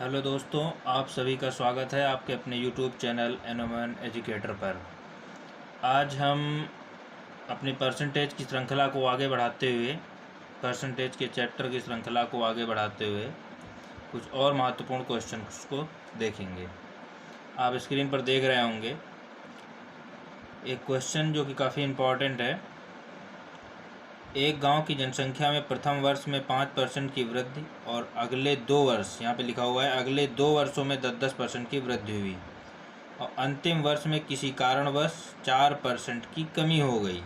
Hello दोस्तों, आप सभी का स्वागत है आपके अपने यूट्यूब चैनल एनोमन एजुकेटर पर। आज हम अपनी परसेंटेज की श्रृंखला को आगे बढ़ाते हुए, परसेंटेज के चैप्टर की श्रृंखला को आगे बढ़ाते हुए कुछ और महत्वपूर्ण क्वेश्चंस को देखेंगे। आप स्क्रीन पर देख रहे होंगे एक क्वेश्चन जो कि काफ़ी इम्पोर्टेंट है। एक गांव की जनसंख्या में प्रथम वर्ष में 5% की वृद्धि और अगले 2 वर्ष, यहाँ पे लिखा हुआ है अगले 2 वर्षों में 10% की वृद्धि हुई और अंतिम वर्ष में किसी कारणवश 4% की कमी हो गई।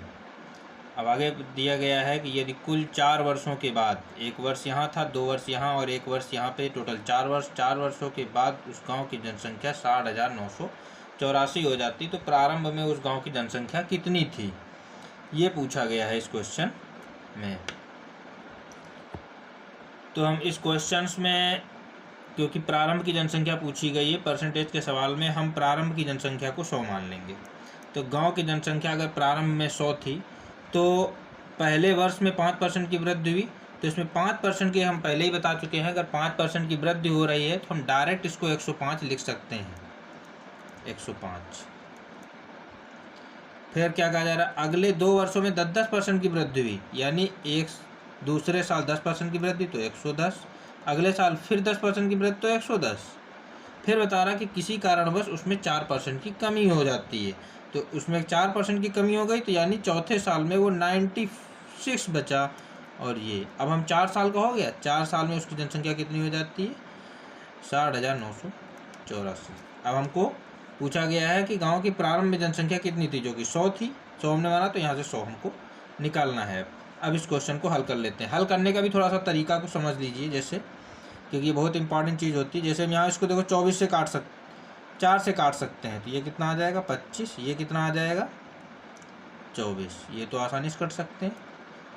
अब आगे दिया गया है कि यदि कुल 4 वर्षों के बाद, 1 वर्ष यहाँ था, 2 वर्ष यहाँ और 1 वर्ष यहाँ पे, टोटल 4 वर्षों के बाद उस गाँव की जनसंख्या 60,984 हो जाती तो प्रारंभ में उस गाँव की जनसंख्या कितनी थी, ये पूछा गया है इस क्वेश्चन में। तो हम इस क्वेश्चंस में, क्योंकि प्रारंभ की जनसंख्या पूछी गई है परसेंटेज के सवाल में, हम प्रारंभ की जनसंख्या को 100 मान लेंगे। तो गांव की जनसंख्या अगर प्रारंभ में 100 थी तो पहले वर्ष में 5% की वृद्धि हुई, तो इसमें 5% की हम पहले ही बता चुके हैं। अगर 5% की वृद्धि हो रही है तो हम डायरेक्ट इसको 105 लिख सकते हैं, 105। फिर क्या कहा जा रहा है, अगले 2 वर्षों में 10% की वृद्धि हुई, यानी दूसरे साल 10% की वृद्धि तो 110, अगले साल फिर 10% की वृद्धि तो 110। फिर बता रहा कि किसी कारणवश उसमें 4% की कमी हो जाती है, तो उसमें 4% की कमी हो गई, तो यानी चौथे साल में वो 96 बचा। और ये अब हम 4 साल का हो गया, 4 साल में उसकी जनसंख्या कितनी हो जाती है, 60,984। अब हमको पूछा गया है कि गांव की प्रारंभ में जनसंख्या कितनी थी, जो कि 100 थी। 100 हमने माना, तो यहाँ से 100 हमको निकालना है। अब इस क्वेश्चन को हल कर लेते हैं। हल करने का भी थोड़ा सा तरीका को समझ लीजिए, जैसे, क्योंकि ये बहुत इंपॉर्टेंट चीज़ होती है। जैसे हम यहाँ इसको देखो 24 से 4 से काट सकते हैं, तो ये कितना आ जाएगा 25, ये कितना आ जाएगा 24, ये तो आसानी से कट सकते हैं।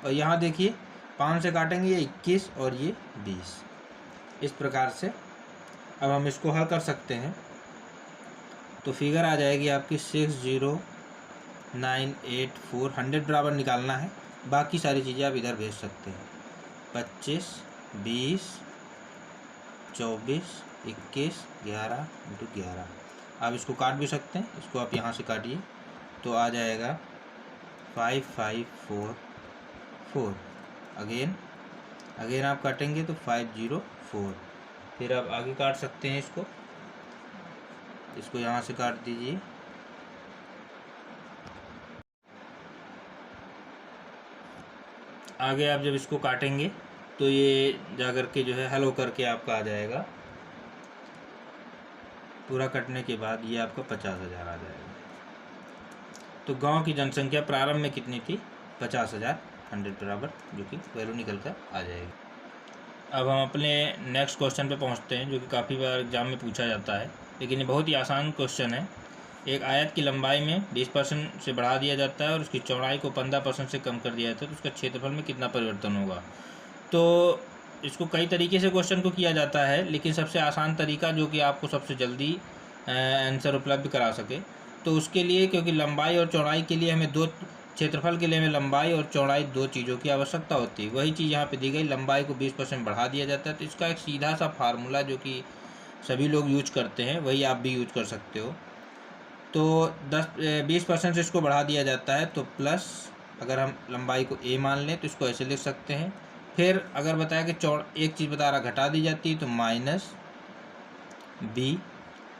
और यहाँ देखिए 5 से काटेंगे, ये 21 और ये 20। इस प्रकार से अब हम इसको हल कर सकते हैं। तो फिगर आ जाएगी आपकी 60984। 100 बराबर निकालना है, बाकी सारी चीज़ें आप इधर भेज सकते हैं। 25, 20, 24, 21, 11 × 11। आप इसको काट भी सकते हैं, इसको आप यहाँ से काटिए तो आ जाएगा 5544। अगेन आप काटेंगे तो 504। फिर आप आगे काट सकते हैं, इसको यहाँ से काट दीजिए। आगे आप जब इसको काटेंगे तो ये जाकर के जो है हल हो करके आपका आ जाएगा, पूरा कटने के बाद ये आपका 50,000 आ जाएगा। तो गांव की जनसंख्या प्रारंभ में कितनी थी, 50,000। 100 बराबर, जो कि वैल्यू निकल कर आ जाएगी। अब हम अपने नेक्स्ट क्वेश्चन पे पहुंचते हैं, जो कि काफ़ी बार एग्जाम में पूछा जाता है, लेकिन ये बहुत ही आसान क्वेश्चन है। एक आयत की लंबाई में 20% से बढ़ा दिया जाता है और उसकी चौड़ाई को 15% से कम कर दिया जाता है, तो उसका क्षेत्रफल में कितना परिवर्तन होगा। तो इसको कई तरीके से क्वेश्चन को किया जाता है, लेकिन सबसे आसान तरीका जो कि आपको सबसे जल्दी आंसर उपलब्ध करा सके, तो उसके लिए, क्योंकि लंबाई और चौड़ाई के लिए हमें क्षेत्रफल के लिए हमें लंबाई और चौड़ाई 2 चीज़ों की आवश्यकता होती है। वही चीज़ यहाँ पे दी गई, लंबाई को 20% बढ़ा दिया जाता है। तो इसका एक सीधा सा फार्मूला जो कि सभी लोग यूज करते हैं, वही आप भी यूज कर सकते हो। तो 20% से इसको बढ़ा दिया जाता है, तो प्लस, अगर हम लंबाई को a मान लें तो इसको ऐसे लिख सकते हैं। फिर अगर बताया कि एक चीज़ बता रहा घटा दी जाती है, तो -b।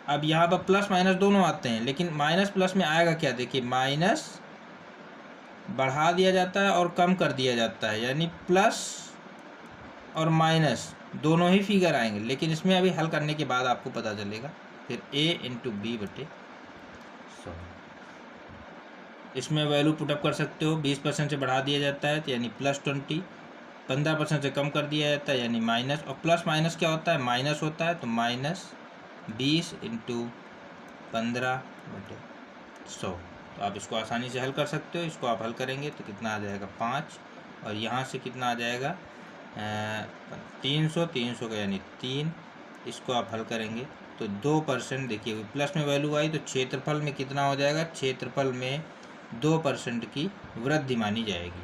अब यहाँ पर प्लस माइनस दोनों आते हैं, लेकिन माइनस प्लस में आएगा क्या, देखिए, माइनस बढ़ा दिया जाता है और कम कर दिया जाता है, यानी प्लस और माइनस दोनों ही फिगर आएंगे, लेकिन इसमें अभी हल करने के बाद आपको पता चलेगा। फिर a × b/100। इसमें वैल्यू पुटअप कर सकते हो। 20% से बढ़ा दिया जाता है तो यानी +20, 15% से कम कर दिया जाता है यानी माइनस, और प्लस माइनस क्या होता है, माइनस होता है, तो -20 × 15/100। तो आप इसको आसानी से हल कर सकते हो। इसको आप हल करेंगे तो कितना आ जाएगा 5, और यहाँ से कितना आ जाएगा 300 का यानी 3। इसको आप हल करेंगे तो 2%, देखिए प्लस में वैल्यू आई तो क्षेत्रफल में कितना हो जाएगा, क्षेत्रफल में 2% की वृद्धि मानी जाएगी।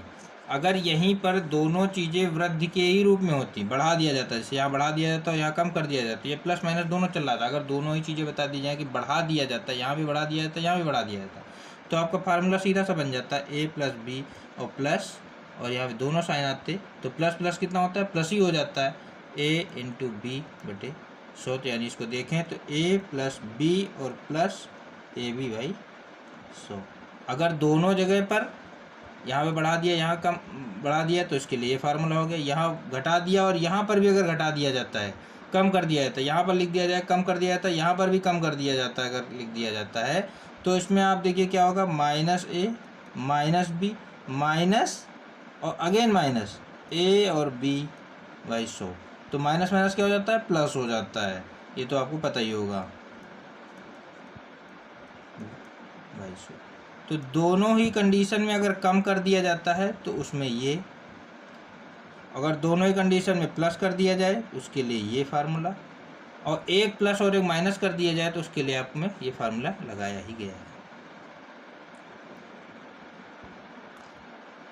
अगर यहीं पर दोनों चीज़ें वृद्धि के ही रूप में होती, बढ़ा दिया जाता है, जैसे यहाँ बढ़ा दिया जाता है, यहाँ कम कर दिया जाता है, ये प्लस माइनस दोनों चल रहा था, अगर दोनों ही चीज़ें बता दी जाए कि बढ़ा दिया जाता है, यहाँ भी बढ़ा दिया जाता है, यहाँ भी बढ़ा दिया जाता है, तो आपका फार्मूला सीधा सा बन जाता है ए प्लस बी और प्लस, और यहाँ पे दोनों साइन आते तो प्लस प्लस कितना होता है, प्लस ही हो जाता है, ए इंटू बी बटे 100। तो यानी इसको देखें तो ए प्लस बी और प्लस ए बी बाई 100। अगर दोनों जगह पर यहाँ पे बढ़ा दिया, यहाँ कम बढ़ा दिया, तो इसके लिए ये फार्मूला हो गया। यहाँ घटा दिया और यहाँ पर भी अगर घटा दिया जाता है, कम कर दिया जाता है, यहाँ पर लिख दिया जाए कम कर दिया जाता है, यहाँ पर भी कम कर दिया जाता है अगर लिख दिया जाता है, तो इसमें आप देखिए क्या होगा, माइनस ए माइनस बी माइनस और अगेन माइनस ए और बी बाई 100। तो माइनस माइनस क्या हो जाता है, प्लस हो जाता है, ये तो आपको पता ही होगा बाई 100। तो दोनों ही कंडीशन में अगर कम कर दिया जाता है तो उसमें ये, अगर दोनों ही कंडीशन में प्लस कर दिया जाए उसके लिए ये फार्मूला, और एक प्लस और एक माइनस कर दिया जाए तो उसके लिए आप में ये फार्मूला लगाया ही गया है।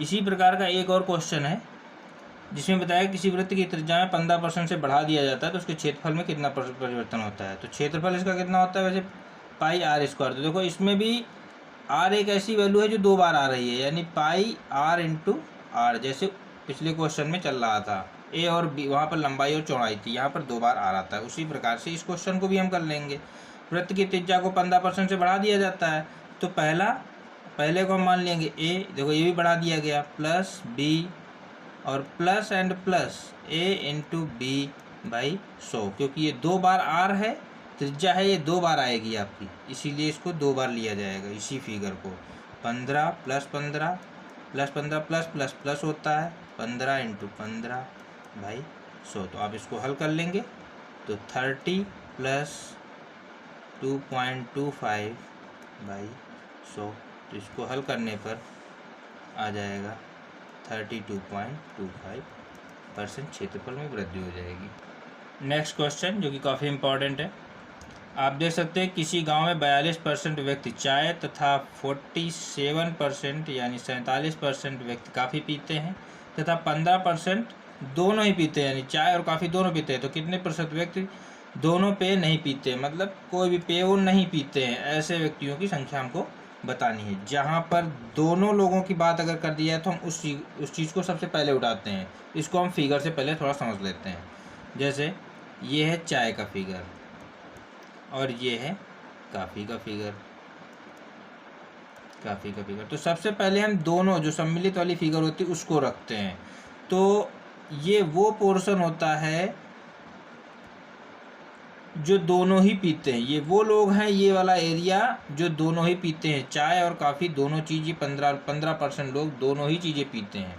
इसी प्रकार का एक और क्वेश्चन है जिसमें बताया किसी वृत्त की त्रिज्या में 15% से बढ़ा दिया जाता है तो उसके क्षेत्रफल में कितना परिवर्तन होता है। तो क्षेत्रफल इसका कितना होता है, वैसे पाई आर स्क्वायर। तो देखो इसमें भी आर एक ऐसी वैल्यू है जो 2 बार आ रही है, यानी पाई आर इंटू आर, जैसे पिछले क्वेश्चन में चल रहा था, ए और बी वहाँ पर लंबाई और चौड़ाई थी, यहाँ पर 2 बार आ रहा था। उसी प्रकार से इस क्वेश्चन को भी हम कर लेंगे। वृत्त की त्रिज्या को 15% से बढ़ा दिया जाता है तो पहले को हम मान लेंगे ए, देखो ये भी बढ़ा दिया गया, प्लस बी और plus and plus A into B by 100, क्योंकि ये 2 बार आर है, त्रिज्या है, ये 2 बार आएगी आपकी, इसीलिए इसको 2 बार लिया जाएगा। इसी फिगर को 15 plus 15 plus 15 plus plus plus होता है 15 इंटू 15 बाई 100। तो आप इसको हल कर लेंगे तो 30 प्लस 2.25 बाई 100, तो इसको हल करने पर आ जाएगा 32.25% क्षेत्रफल में वृद्धि हो जाएगी। नेक्स्ट क्वेश्चन जो कि काफ़ी इम्पॉर्टेंट है, आप देख सकते हैं किसी गांव में 42% व्यक्ति चाय तथा 47% यानी 47% व्यक्ति काफ़ी पीते हैं तथा 15% दोनों ही पीते हैं, यानी चाय और काफ़ी दोनों पीते हैं। तो कितने प्रतिशत व्यक्ति दोनों पेय नहीं पीते, मतलब कोई भी पेय वो नहीं पीते हैं, ऐसे व्यक्तियों की संख्या हमको बतानी है। जहाँ पर दोनों लोगों की बात अगर कर दी जाए तो हम उस चीज़ को सबसे पहले उठाते हैं। इसको हम फिगर से पहले थोड़ा समझ लेते हैं। जैसे ये है चाय का फिगर और ये है काफ़ी का फिगर, तो सबसे पहले हम दोनों जो सम्मिलित वाली फिगर होती है उसको रखते हैं। तो ये वो पोर्शन होता है जो दोनों ही पीते हैं, ये वो लोग हैं, ये वाला एरिया जो दोनों ही पीते हैं, चाय और काफ़ी दोनों चीज़ें 15% लोग दोनों ही चीज़ें पीते हैं।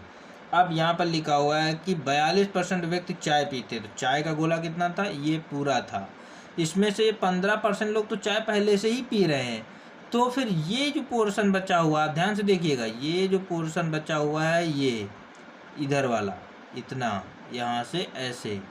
अब यहाँ पर लिखा हुआ है कि 42% व्यक्ति चाय पीते, तो चाय का गोला कितना था, ये पूरा था, इसमें से 15% लोग तो चाय पहले से ही पी रहे हैं। तो फिर ये जो पोर्शन बचा हुआ, आप ध्यान से देखिएगा, ये जो पोर्शन बचा हुआ है ये इधर वाला इतना, यहाँ से ऐसे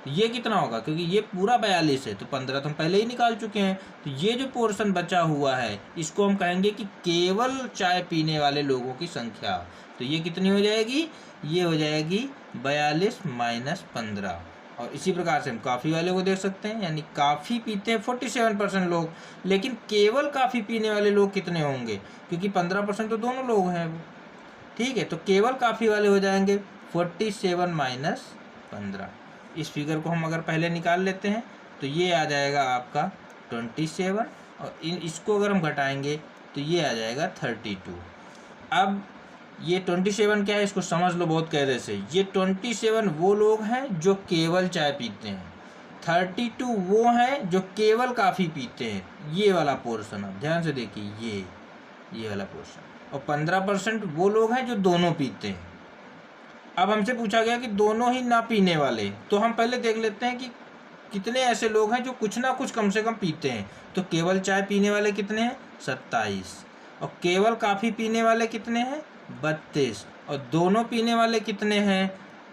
ये कितना होगा, क्योंकि ये पूरा 42 है तो 15 तो हम पहले ही निकाल चुके हैं। तो ये जो पोर्शन बचा हुआ है इसको हम कहेंगे कि केवल चाय पीने वाले लोगों की संख्या। तो ये कितनी हो जाएगी, ये हो जाएगी 42 माइनस 15। और इसी प्रकार से हम काफ़ी वाले को देख सकते हैं, यानी काफ़ी पीते हैं 47% लोग, लेकिन केवल काफ़ी पीने वाले लोग कितने होंगे, क्योंकि 15% तो दोनों लोग हैं, ठीक है। तो केवल काफ़ी वाले हो जाएंगे 47 माइनस 15। इस फिगर को हम अगर पहले निकाल लेते हैं तो ये आ जाएगा आपका 27, और इसको अगर हम घटाएंगे तो ये आ जाएगा 32। अब ये 27 क्या है, इसको समझ लो बहुत कायदे से। ये 27 वो लोग हैं जो केवल चाय पीते हैं, 32 वो हैं जो केवल काफ़ी पीते हैं, ये वाला पोर्शन आप ध्यान से देखिए, ये वाला पोर्शन, और 15% वो लोग हैं जो दोनों पीते हैं। अब हमसे पूछा गया कि दोनों ही ना पीने वाले, तो हम पहले देख लेते हैं कि कितने ऐसे लोग हैं जो कुछ ना कुछ कम से कम पीते हैं। तो केवल चाय पीने वाले कितने हैं, 27, और केवल काफ़ी पीने वाले कितने हैं, 32, और दोनों पीने वाले कितने हैं,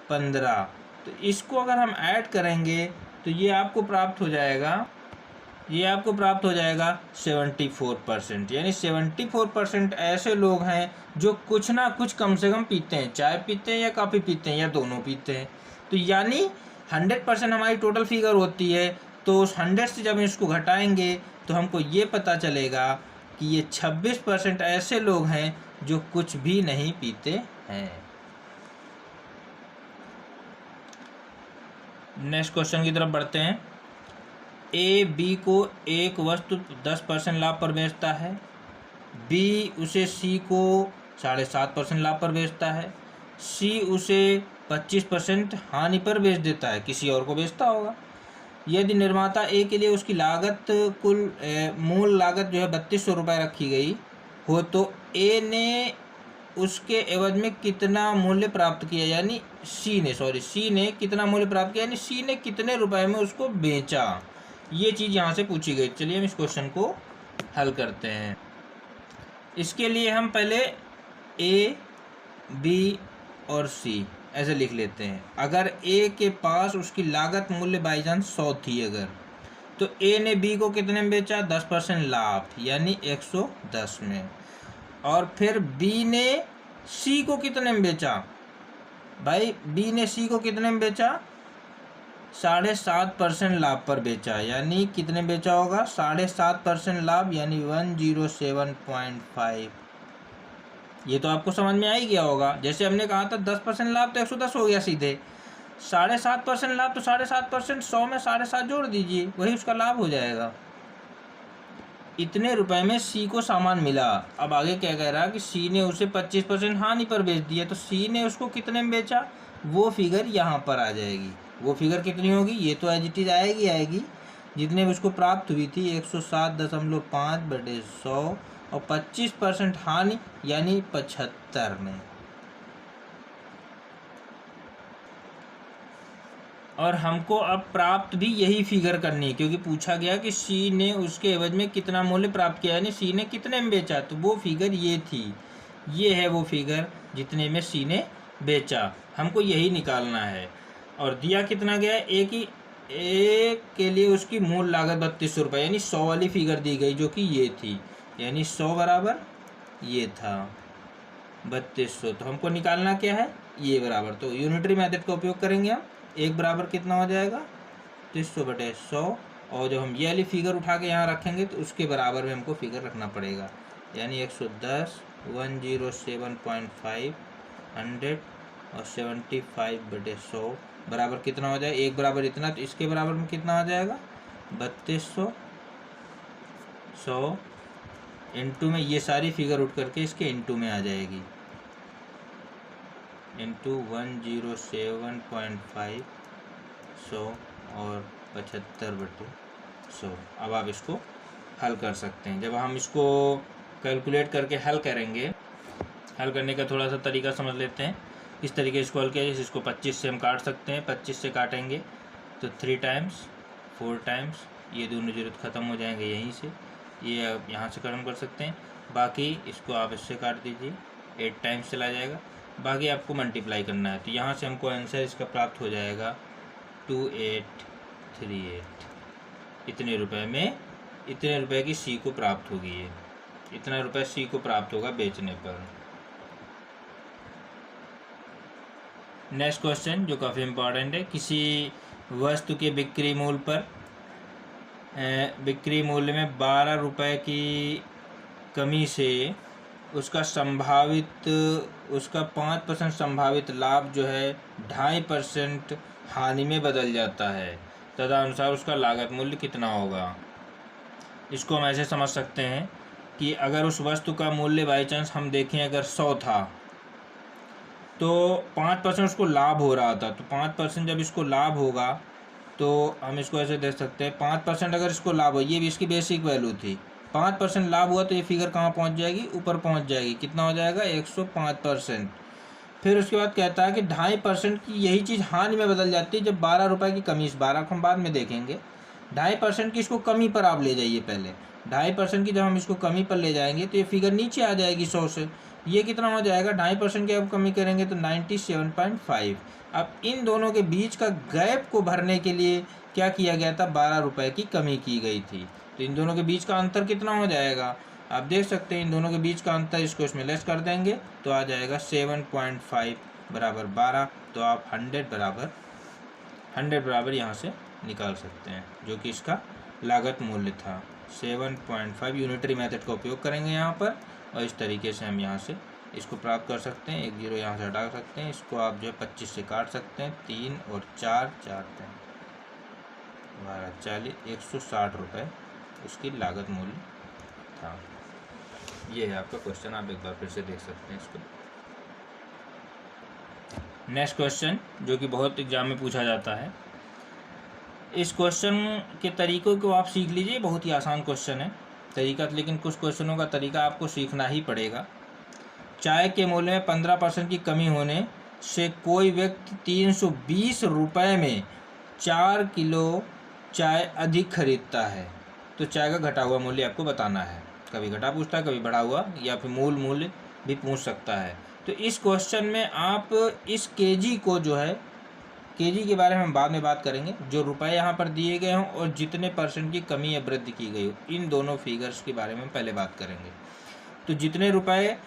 15। तो इसको अगर हम ऐड करेंगे तो ये आपको प्राप्त हो जाएगा ये आपको प्राप्त हो जाएगा 74%। यानी 74% ऐसे लोग हैं जो कुछ ना कुछ कम से कम पीते हैं, चाय पीते हैं या कॉफ़ी पीते हैं या दोनों पीते हैं। तो यानी 100% हमारी टोटल फिगर होती है, तो उस 100 से जब इसको घटाएंगे तो हमको ये पता चलेगा कि ये 26% ऐसे लोग हैं जो कुछ भी नहीं पीते हैं। नेक्स्ट क्वेश्चन की तरफ बढ़ते हैं। ए बी को एक वस्तु 10% लाभ पर बेचता है, बी उसे सी को 7.5% लाभ पर बेचता है, सी उसे 25% हानि पर बेच देता है, किसी और को बेचता होगा। यदि निर्माता ए के लिए उसकी लागत कुल मूल लागत जो है 3200 रुपये रखी गई हो, तो ए ने उसके एवज में कितना मूल्य प्राप्त किया, यानी सी ने कितना मूल्य प्राप्त किया, यानी सी ने कितने रुपए में उसको बेचा, ये चीज़ यहाँ से पूछी गई। चलिए हम इस क्वेश्चन को हल करते हैं। इसके लिए हम पहले ए, बी और सी ऐसे लिख लेते हैं। अगर ए के पास उसकी लागत मूल्य बाई चांस 100 थी अगर, तो ए ने बी को कितने में बेचा, 10% लाभ यानी 110 में। और फिर बी ने सी को कितने में बेचा, भाई बी ने सी को कितने में बेचा, 7.5% लाभ पर बेचा, यानी कितने बेचा होगा, 7.5% लाभ यानी 107.5। ये तो आपको समझ में आ ही गया होगा। जैसे हमने कहा था 10% लाभ तो 110 हो गया सीधे, 7.5% लाभ तो 7.5%, 100 में 7.5 जोड़ दीजिए, वही उसका लाभ हो जाएगा। इतने रुपए में सी को सामान मिला। अब आगे क्या कह रहा है कि सी ने उसे 25% हानि पर बेच दिया, तो सी ने उसको कितने में बेचा, वो फिगर यहाँ पर आ जाएगी। वो फिगर कितनी होगी, ये तो एज इट इज आएगी जितने में उसको प्राप्त हुई थी 107.5/100 और 25% हानि यानी 75 में। और हमको अब प्राप्त भी यही फिगर करनी है, क्योंकि पूछा गया कि सी ने उसके एवज में कितना मूल्य प्राप्त किया, यानी सी ने कितने में बेचा, तो वो फिगर ये थी। ये है वो फिगर जितने में सी ने बेचा, हमको यही निकालना है। और दिया कितना गया है, एक के लिए उसकी मूल लागत 3200 रुपये, यानी 100 वाली फिगर दी गई जो कि ये थी, यानी 100 बराबर ये था 3200। तो हमको निकालना क्या है, ये बराबर, तो यूनिटरी मेथड का उपयोग करेंगे हम। एक बराबर कितना हो जाएगा, 300/100, और जब हम ये वाली फिगर उठा के यहाँ रखेंगे तो उसके बराबर में हमको फिगर रखना पड़ेगा, यानी 110, 107.5, 100 और 75/100 बराबर कितना हो जाएगा, एक बराबर इतना, तो इसके बराबर में कितना हो जाएगा 3200। 100 इंटू में ये सारी फिगर उठ करके इसके इंटू में आ जाएगी, इंटू 107.5, 100 और 75/100। अब आप इसको हल कर सकते हैं। जब हम इसको कैलकुलेट करके हल करेंगे, हल करने का थोड़ा सा तरीका समझ लेते हैं। इस तरीके से इसको हल किया, जैसे इसको 25 से हम काट सकते हैं, 25 से काटेंगे तो 3 टाइम्स 4 टाइम्स, ये दोनों जरूरत ख़त्म हो जाएंगे यहीं से, ये आप यहाँ से खत्म कर सकते हैं। बाकी इसको आप इससे काट दीजिए, 8 टाइम्स चला जाएगा, बाकी आपको मल्टीप्लाई करना है। तो यहाँ से हमको आंसर इसका प्राप्त हो जाएगा 2838। इतने रुपए में इतने रुपए की सी को प्राप्त होगी, ये इतना रुपए सी को प्राप्त होगा बेचने पर। नेक्स्ट क्वेश्चन जो काफ़ी इम्पोर्टेंट है, किसी वस्तु के बिक्री मूल्य में 12 रुपए की कमी से उसका 5% संभावित लाभ जो है 2.5% हानि में बदल जाता है, तदनुसार उसका लागत मूल्य कितना होगा। इसको हम ऐसे समझ सकते हैं कि अगर उस वस्तु का मूल्य बाई चांस हम देखें अगर 100 था, तो 5% उसको लाभ हो रहा था, तो 5% जब इसको लाभ होगा तो हम इसको ऐसे देख सकते हैं, 5% अगर इसको लाभ हो, ये भी इसकी बेसिक वैल्यू थी, 5% लाभ हुआ तो ये फिगर कहाँ पहुँच जाएगी, ऊपर पहुँच जाएगी, कितना हो जाएगा 105%। फिर उसके बाद कहता है कि 2.5% की यही चीज़ हानि में बदल जाती है जब 12 रुपये की कमी, इस 12 को हम बाद में देखेंगे, 2.5% की इसको कमी पर आप ले जाइए पहले, 2.5% की जब हम इसको कमी पर ले जाएंगे तो ये फिगर नीचे आ जाएगी 100 से, ये कितना हो जाएगा, 2.5% की अब कमी करेंगे तो 97.5। अब इन दोनों के बीच का गैप को भरने के लिए क्या किया गया था, 12 रुपये की कमी की गई थी। तो इन दोनों के बीच का अंतर कितना हो जाएगा, आप देख सकते हैं इन दोनों के बीच का अंतर, इसको इसमें लेस कर देंगे तो आ जाएगा 7.5 बराबर 12। तो आप 100 बराबर यहाँ से निकाल सकते हैं, जो कि इसका लागत मूल्य था 7.5। यूनिटरी मेथड का उपयोग करेंगे यहाँ पर, और इस तरीके से हम यहाँ से इसको प्राप्त कर सकते हैं। 1 0 यहाँ से हटा सकते हैं, इसको आप जो है 25 से काट सकते हैं, 3 और 4 4 12 40 160 रुपये उसकी लागत मूल्य था। ये है आपका क्वेश्चन, आप एक बार फिर से देख सकते हैं इसको। नेक्स्ट क्वेश्चन जो कि बहुत एग्जाम में पूछा जाता है, इस क्वेश्चन के तरीकों को आप सीख लीजिए, बहुत ही आसान क्वेश्चन है तरीका, लेकिन कुछ क्वेश्चनों का तरीका आपको सीखना ही पड़ेगा। चाय के मूल्य में 15% की कमी होने से कोई व्यक्ति 320 रुपये में 4 किलो चाय अधिक खरीदता है, तो चाय का घटा हुआ मूल्य आपको बताना है। कभी घटा पूछता है, कभी बढ़ा हुआ, या फिर मूल मूल्य भी पूछ सकता है। तो इस क्वेश्चन में आप इस केजी को जो है, केजी के बारे में हम बाद में बात करेंगे, जो रुपए यहाँ पर दिए गए हों और जितने परसेंट की कमी या वृद्धि की गई हो, इन दोनों फिगर्स के बारे में पहले बात करेंगे। तो जितने रुपए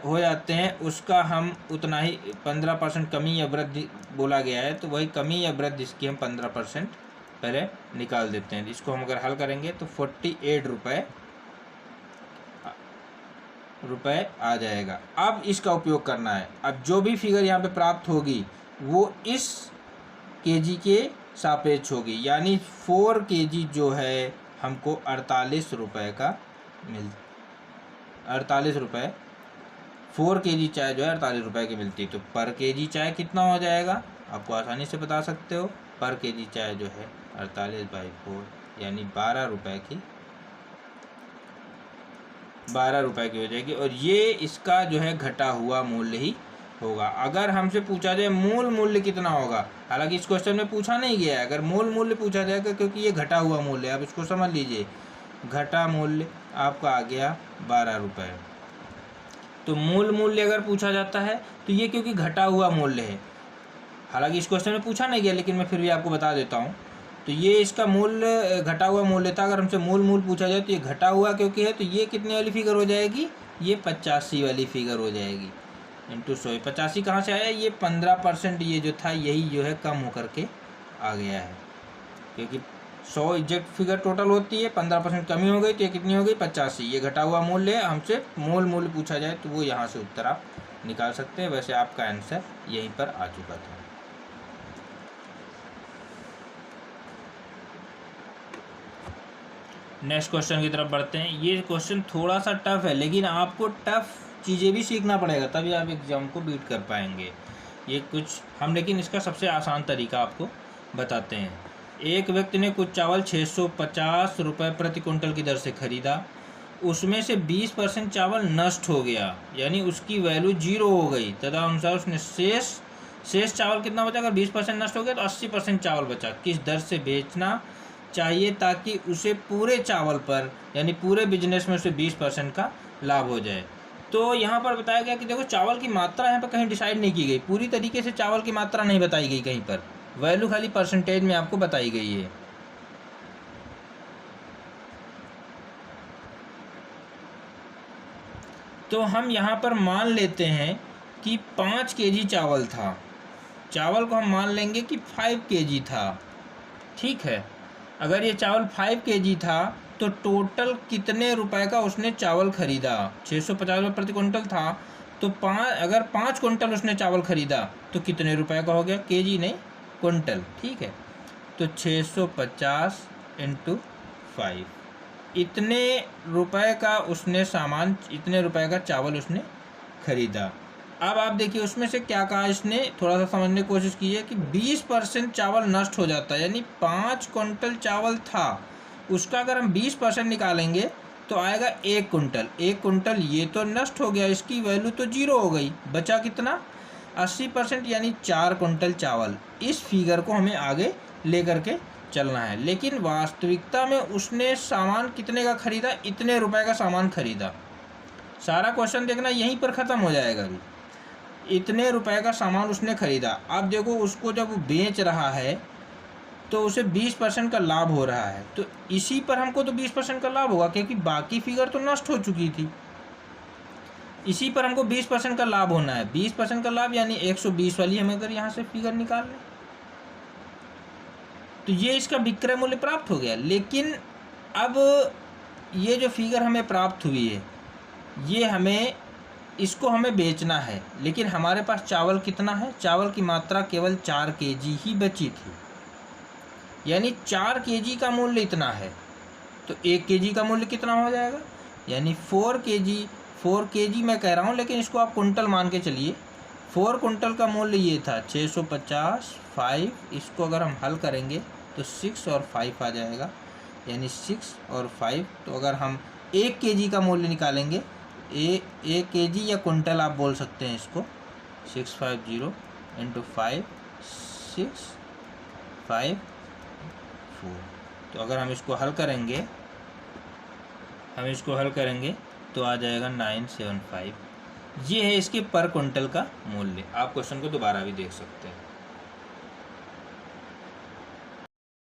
हो जाते हैं उसका हम उतना ही 15% कमी या वृद्धि बोला गया है, तो वही कमी या वृद्धि इसकी हम 15% पहले निकाल देते हैं। इसको हम अगर हल करेंगे तो 48 रुपये आ जाएगा। अब इसका उपयोग करना है, अब जो भी फिगर यहाँ पे प्राप्त होगी वो इस केजी के सापेक्ष होगी, यानी 4 केजी जो है हमको 48 रुपये का 48 रुपये 4 केजी चाय जो है 48 रुपये की मिलती है। तो पर केजी चाय कितना हो जाएगा, आपको आसानी से बता सकते हो। पर केजी चाय जो है 48/4 यानी 12 रुपये की हो जाएगी, और ये इसका जो है घटा हुआ मूल्य ही होगा। अगर हमसे पूछा जाए मूल मूल्य कितना होगा, हालांकि इस क्वेश्चन में पूछा नहीं गया है, अगर मूल मूल्य पूछा जाएगा क्योंकि ये घटा हुआ मूल्य है, आप इसको समझ लीजिए, घटा मूल्य आपका आ गया 12 रुपये। तो मूल मूल्य अगर पूछा जाता है तो ये क्योंकि घटा हुआ मूल्य है, हालांकि इस क्वेश्चन में पूछा नहीं गया लेकिन मैं फिर भी आपको बता देता हूँ। तो ये इसका मूल्य घटा हुआ मूल्य था। अगर हमसे मूल मूल्य पूछा जाए तो ये घटा हुआ क्योंकि है, तो ये कितने वाली फिगर हो जाएगी, ये 85 वाली फिगर हो जाएगी इंटू 100। 85 कहाँ से आया, ये 15% ये जो था यही जो है कम होकर के आ गया है, क्योंकि 100 एग्जैक्ट फिगर टोटल होती है, 15% कमी हो गई तो ये कितनी हो गई 85। ये घटा हुआ मूल्य है, हमसे मूल मूल्य पूछा जाए तो वो यहाँ से उत्तर आप निकाल सकते हैं। वैसे आपका आंसर यहीं पर आ चुका था। नेक्स्ट क्वेश्चन की तरफ बढ़ते हैं। ये क्वेश्चन थोड़ा सा टफ है, लेकिन आपको टफ चीज़ें भी सीखना पड़ेगा, तभी आप एग्जाम को बीट कर पाएंगे। ये कुछ हम लेकिन इसका सबसे आसान तरीका आपको बताते हैं। एक व्यक्ति ने कुछ चावल 650 रुपये प्रति कुंटल की दर से खरीदा, उसमें से 20% चावल नष्ट हो गया, यानी उसकी वैल्यू 0 हो गई। तदनुसार उसने शेष चावल कितना बचा, अगर 20% नष्ट हो गया तो 80% चावल बचा। किस दर से बेचना चाहिए ताकि उसे पूरे चावल पर यानी पूरे बिजनेस में उसे 20% का लाभ हो जाए। तो यहाँ पर बताया गया कि देखो चावल की मात्रा यहाँ पर कहीं डिसाइड नहीं की गई, पूरी तरीके से चावल की मात्रा नहीं बताई गई कहीं पर, वैल्यू खाली परसेंटेज में आपको बताई गई है। तो हम यहाँ पर मान लेते हैं कि 5 केजी चावल था, चावल को हम मान लेंगे कि 5 केजी था, ठीक है। अगर ये चावल 5 केजी था तो टोटल कितने रुपए का उसने चावल खरीदा, 650 रुपये प्रति कुंटल था, तो अगर 5 कुंटल उसने चावल खरीदा तो कितने रुपए का हो गया, केजी नहीं कुंटल, ठीक है। तो 650 × 5, इतने रुपए का उसने सामान, इतने रुपए का चावल उसने खरीदा। अब आप देखिए उसमें से क्या कहा इसने, थोड़ा सा समझने की कोशिश कीजिए कि 20% चावल नष्ट हो जाता है, यानी 5 कुंटल चावल था, उसका अगर हम 20% निकालेंगे तो आएगा 1 कुंटल। 1 कुंटल ये तो नष्ट हो गया, इसकी वैल्यू तो 0 हो गई, बचा कितना 80% यानी 4 कुंटल चावल। इस फिगर को हमें आगे लेकर के चलना है, लेकिन वास्तविकता में उसने सामान कितने का खरीदा, इतने रुपए का सामान खरीदा, सारा क्वेश्चन देखना यहीं पर ख़त्म हो जाएगा। अभी इतने रुपए का सामान उसने खरीदा, अब देखो उसको जब वो बेच रहा है तो उसे 20% का लाभ हो रहा है, तो इसी पर हमको तो 20% का लाभ होगा क्योंकि बाकी फिगर तो नष्ट हो चुकी थी। इसी पर हमको 20% का लाभ होना है। 20% का लाभ यानी 120 वाली हमें अगर यहाँ से फिगर निकाल लें तो ये इसका विक्रय मूल्य प्राप्त हो गया। लेकिन अब ये जो फिगर हमें प्राप्त हुई है ये इसको हमें बेचना है, लेकिन हमारे पास चावल कितना है, चावल की मात्रा केवल 4 kg ही बची थी, यानी 4 kg का मूल्य इतना है। तो 1 kg का मूल्य कितना हो जाएगा, यानी 4 kg मैं कह रहा हूँ लेकिन इसको आप कुंटल मान के चलिए। 4 कुंटल का मूल्य ये था 650, 5, इसको अगर हम हल करेंगे तो 6 और 5 आ जाएगा, यानी 6 और 5। तो अगर हम 1 kg का मूल्य निकालेंगे, 1 kg या कुंटल आप बोल सकते हैं इसको, 650 × 5, 6, 5, 4। तो अगर हम इसको हल करेंगे तो आ जाएगा 975। ये है इसके पर कुंटल का मूल्य। आप क्वेश्चन को दोबारा भी देख सकते हैं।